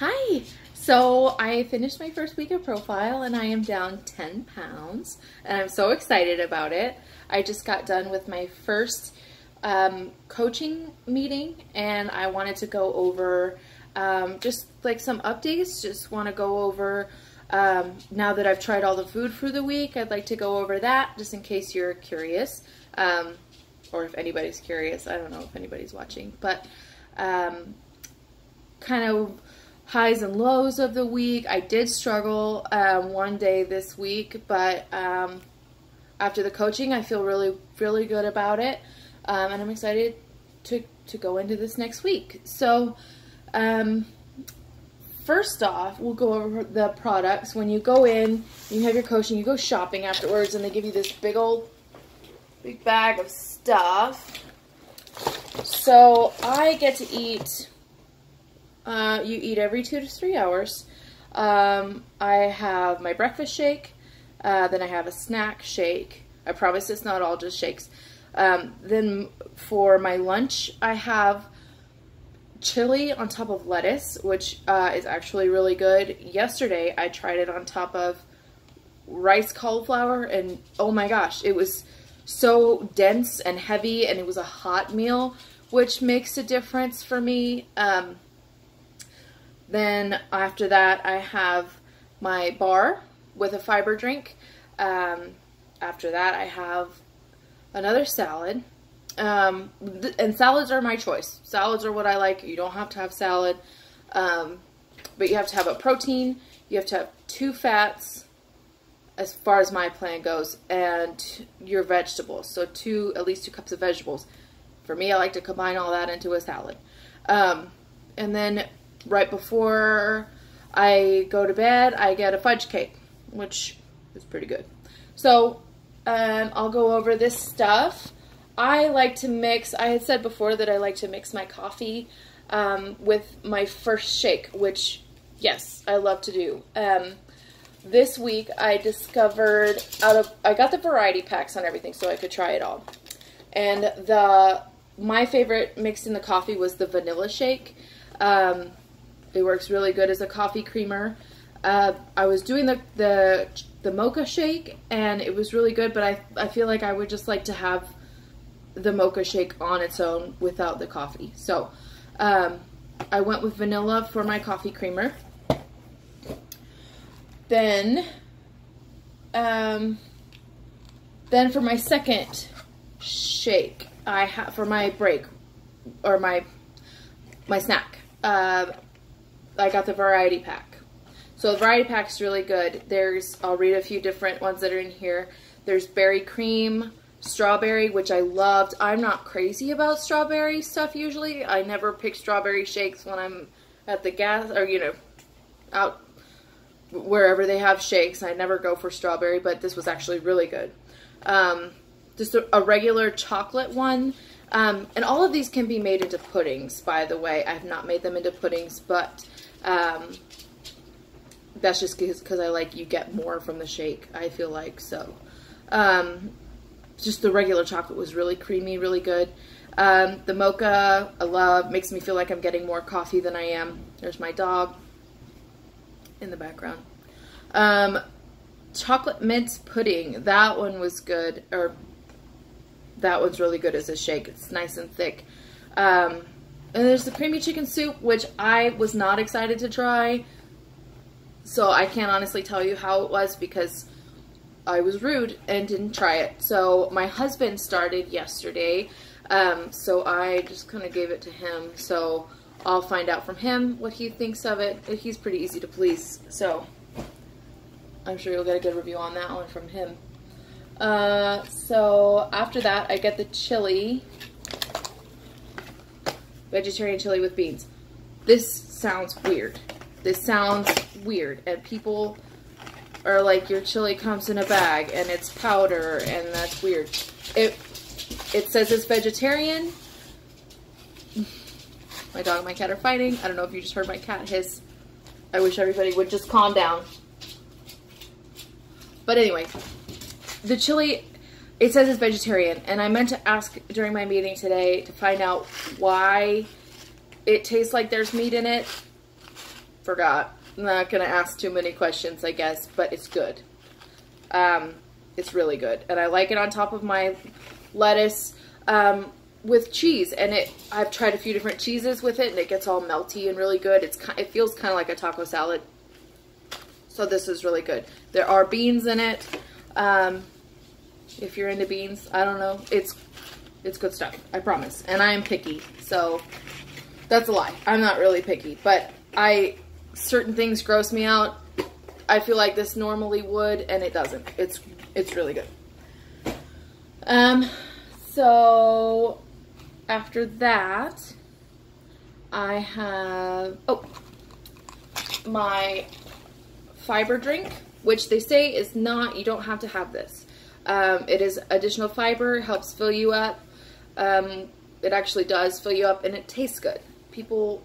Hi! So I finished my first week of profile and I am down 10 pounds and I'm so excited about it. I just got done with my first coaching meeting and I wanted to go over just like some updates. Just want to go over now that I've tried all the food for the week. I'd like to go over that just in case you're curious, or if anybody's curious. I don't know if anybody's watching, but kind of highs and lows of the week. I did struggle one day this week, but after the coaching, I feel really good about it, and I'm excited to go into this next week. So first off, we'll go over the products. When you go in, you have your coaching, you go shopping afterwards, and they give you this big bag of stuff. So I get to eat. You eat every 2 to 3 hours. I have my breakfast shake, then I have a snack shake. I promise it's not all just shakes. Then for my lunch, I have chili on top of lettuce, which is actually really good. Yesterday, I tried it on top of rice cauliflower, and oh my gosh, it was so dense and heavy, and it was a hot meal, which makes a difference for me. Then after that, I have my bar with a fiber drink. After that, I have another salad. And salads are my choice. Salads are what I like. You don't have to have salad. But you have to have a protein. You have to have 2 fats, as far as my plan goes, and your vegetables. So at least 2 cups of vegetables. For me, I like to combine all that into a salad. And then right before I go to bed, I get a fudge cake, which is pretty good. So I'll go over this stuff. I like to mix, I had said before that I like to mix my coffee with my first shake, which, yes, I love to do. This week I discovered I got the variety packs on everything so I could try it all. And my favorite mixed in the coffee was the vanilla shake. It works really good as a coffee creamer. I was doing the mocha shake, and it was really good, but I feel like I would just like to have the mocha shake on its own without the coffee. So I went with vanilla for my coffee creamer. Then for my second shake, for my break, or my snack, I got the variety pack. So the variety pack is really good. I'll read a few different ones that are in here. There's berry cream, strawberry, which I loved. I'm not crazy about strawberry stuff usually. I never pick strawberry shakes when I'm at the gas, or out wherever they have shakes. I never go for strawberry, but this was actually really good. Just a regular chocolate one. And all of these can be made into puddings, by the way. I have not made them into puddings, but that's just because you get more from the shake, I feel like. So just the regular chocolate was really creamy, really good. The mocha I love, makes me feel like I'm getting more coffee than I am. There's my dog in the background. Chocolate mint pudding, that one was good, or that one's really good as a shake. It's nice and thick. And there's the creamy chicken soup, which I was not excited to try. So I can't honestly tell you how it was because I was rude and didn't try it. So my husband started yesterday, so I just kind of gave it to him. So I'll find out from him what he thinks of it. He's pretty easy to please, so I'm sure you'll get a good review on that one from him. So after that, I get the chili, vegetarian chili with beans. This sounds weird. And people are like, your chili comes in a bag and it's powder, and that's weird. It says it's vegetarian. My dog and my cat are fighting. I don't know if you just heard my cat hiss. I wish everybody would just calm down. But anyway, the chili, it says it's vegetarian, and I meant to ask during my meeting today to find out why it tastes like there's meat in it. forgot. I'm not going to ask too many questions, I guess, but it's good. It's really good. And I like it on top of my lettuce with cheese. And I've tried a few different cheeses with it, and it gets all melty and really good. It feels kind of like a taco salad. So this is really good. There are beans in it. If you're into beans, I don't know. It's good stuff, I promise. And I am picky, so that's a lie. I'm not really picky, but certain things gross me out. I feel like this normally would, and it doesn't. It's really good. So after that, I have my fiber drink, which they say is not, you don't have to have this. It is additional fiber, helps fill you up. It actually does fill you up, and it tastes good. People,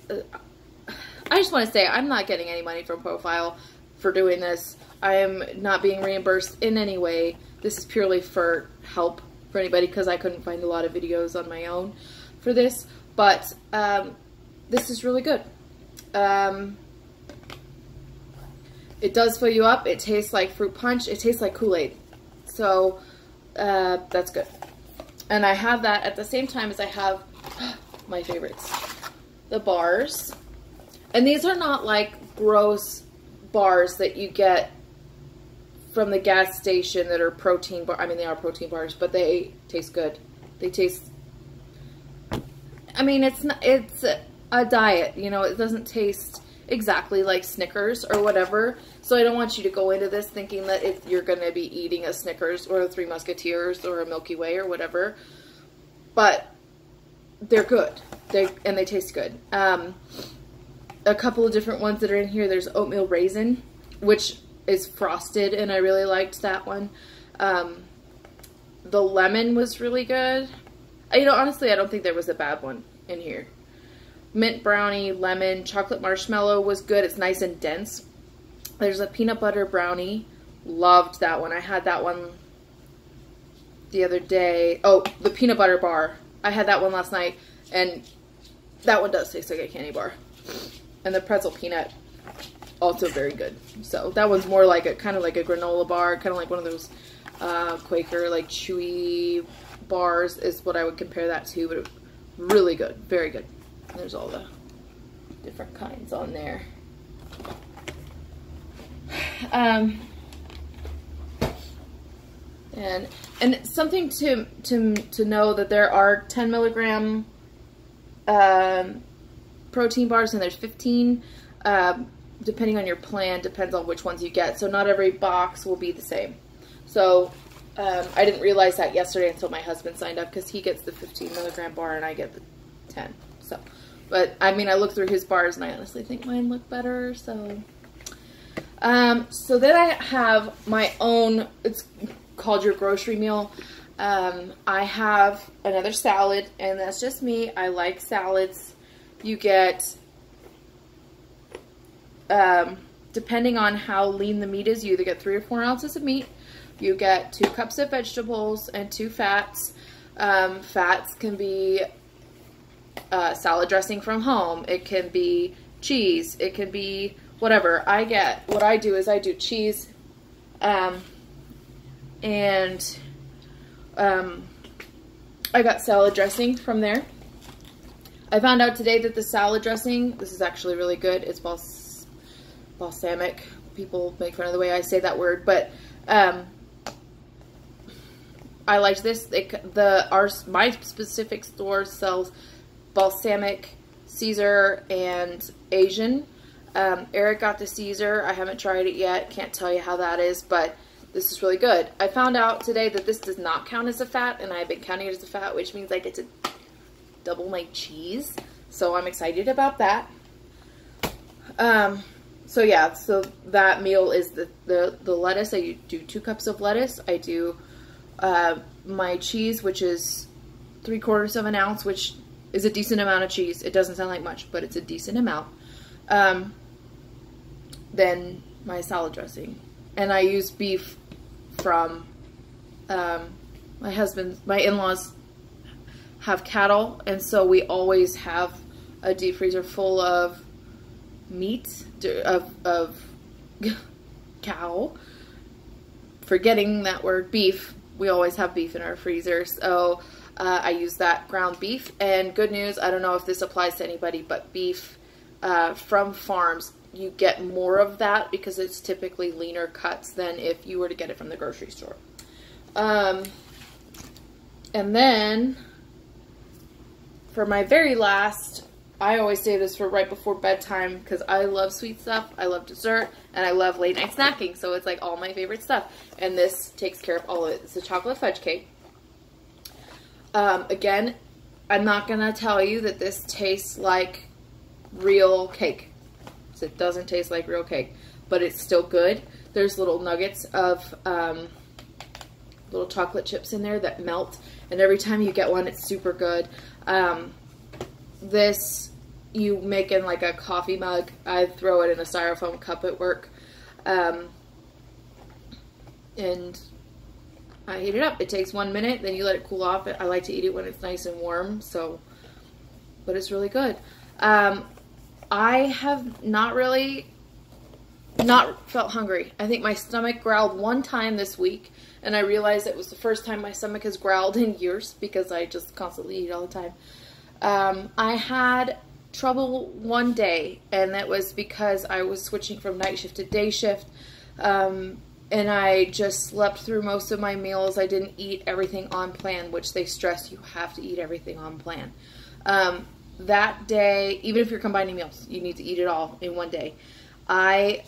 I just want to say, I'm not getting any money from Profile for doing this. I am not being reimbursed in any way. This is purely for help for anybody, because I couldn't find a lot of videos on my own for this. But this is really good. It does fill you up. It tastes like fruit punch. It tastes like Kool-Aid. So that's good. And I have that at the same time as I have my favorites, the bars. And these are not like gross bars that you get from the gas station that are protein bar. I mean, they are protein bars, but they taste good. They taste, I mean, it's a diet, you know, it doesn't taste exactly like Snickers or whatever. So I don't want you to go into this thinking that you're going to be eating a Snickers or a Three Musketeers or a Milky Way or whatever. But they're good. They taste good. A couple of different ones that are in here. There's oatmeal raisin, which is frosted, and I really liked that one. The lemon was really good. You know, honestly, I don't think there was a bad one in here. Mint brownie, lemon, chocolate marshmallow was good. It's nice and dense. There's a peanut butter brownie. Loved that one. I had that one the other day. Oh, the peanut butter bar. I had that one last night, and that one does taste like a candy bar. And the pretzel peanut, also very good. So that one's more like a kind of like a granola bar, kind of like one of those Quaker like chewy bars is what I would compare that to, but it was really good, very good. There's all the different kinds on there. And something to know that there are 10 milligram protein bars, and there's 15 depending on your plan, depends on which ones you get. So not every box will be the same. So I didn't realize that yesterday until my husband signed up, because he gets the 15 milligram bar and I get the 10. So, but I mean, I looked through his bars and I honestly think mine look better. So, so then I have my own, it's called your grocery meal. I have another salad, and that's just me. I like salads. You get, depending on how lean the meat is, you either get 3 or 4 ounces of meat. You get 2 cups of vegetables and 2 fats. Fats can be salad dressing from home. It can be cheese. It can be whatever. What I do is I do cheese, and I got salad dressing from there. I found out today that the salad dressing, this is actually really good. It's balsamic. People make fun of the way I say that word, but I liked this. My specific store sells balsamic, Caesar, and Asian. Eric got the Caesar. I haven't tried it yet. Can't tell you how that is, but this is really good. I found out today that this does not count as a fat, and I've been counting it as a fat, which means I get to double my cheese. So I'm excited about that. So yeah, so that meal is the lettuce. I do 2 cups of lettuce. I do my cheese, which is 3/4 of an ounce, which is a decent amount of cheese. It doesn't sound like much, but it's a decent amount. Then my salad dressing. And I use beef from my in-laws have cattle, and so we always have a deep freezer full of meat of cow. Forgetting that word, beef. We always have beef in our freezer, so I use that ground beef. And good news, I don't know if this applies to anybody, but beef from farms, you get more of that because it's typically leaner cuts than if you were to get it from the grocery store. And then for my very last, I always say this for right before bedtime because I love sweet stuff, I love dessert, and I love late night snacking, so it's like all my favorite stuff. And this takes care of all of it. It's a chocolate fudge cake. Again, I'm not going to tell you that this tastes like real cake. So it doesn't taste like real cake, but it's still good. There's little nuggets of little chocolate chips in there that melt, and every time you get one, it's super good. This you make in like a coffee mug. I throw it in a styrofoam cup at work, and I heat it up. It takes 1 minute, then you let it cool off. I like to eat it when it's nice and warm, so, but it's really good. I have not felt hungry. I think my stomach growled one time this week, and I realized it was the first time my stomach has growled in years because I just constantly eat all the time. I had trouble one day, and that was because I was switching from night shift to day shift, and I just slept through most of my meals. I didn't eat everything on plan, which they stress you have to eat everything on plan. That day, even if you're combining meals, you need to eat it all in one day. I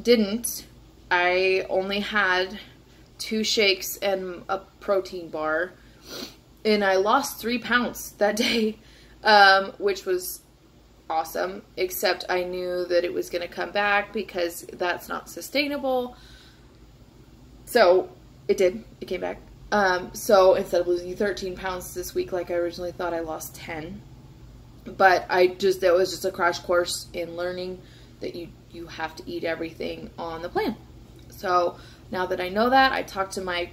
didn't. I only had 2 shakes and a protein bar, and I lost 3 pounds that day, which was awesome, except I knew that it was going to come back because that's not sustainable. So it did. It came back. So instead of losing 13 pounds this week like I originally thought, I lost 10. But that was just a crash course in learning that you have to eat everything on the plan. So now that I know that, I talked to my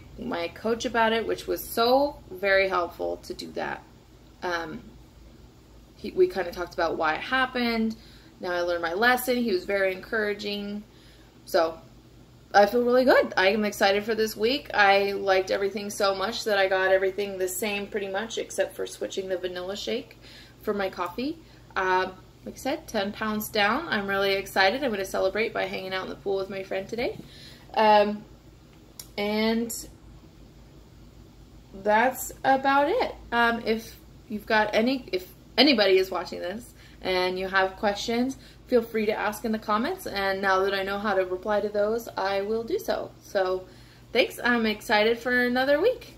coach about it, which was so very helpful to do that. We kind of talked about why it happened. Now I learned my lesson. He was very encouraging. So I feel really good. I am excited for this week. I liked everything so much that I got everything the same pretty much, except for switching the vanilla shake for my coffee. Like I said, 10 pounds down. I'm really excited. I'm going to celebrate by hanging out in the pool with my friend today. And that's about it. If anybody is watching this and you have questions, feel free to ask in the comments. And now that I know how to reply to those, I will do so. So thanks. I'm excited for another week.